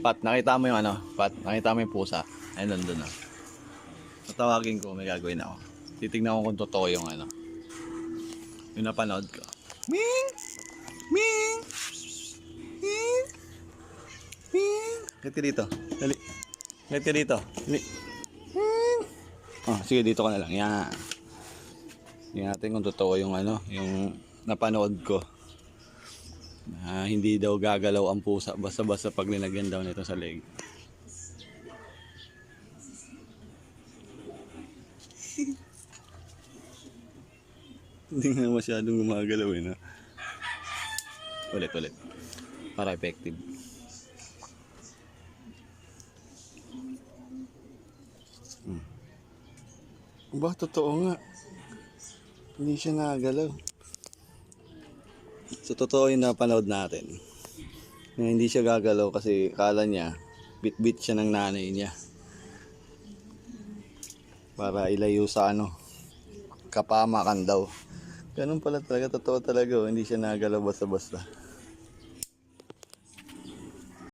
Pat, nakita mo yung ano? Pat, nakita mo yung pusa? Ay, nandun na. Tatawagin ko, may gagawin ako. Titignan ko kung totoo yung ano. Yung napanood ko. Ming! Ming! Ming! Ming! Gat ka dito. Dali. Gat ka dito. Dali. Ming! Oh, sige, dito ka na lang. Yan. Tingnan natin kung totoo yung ano, yung napanood ko. Hindi daw gagalaw ang pusa basta-basta pag linagyan daw nito sa leg. Hindi nga masyadong gumagalaw eh, no? Ulit. Para effective. Ba, totoo nga. Hindi siya nagalaw. So, totoo yung napanood natin. Na hindi siya gagalaw kasi kala niya, bit-bit siya ng nanay niya. Para ilayo sa ano, kapamakan daw. Ganun pala talaga, totoo talaga. Hindi siya nagalaw basta-basta.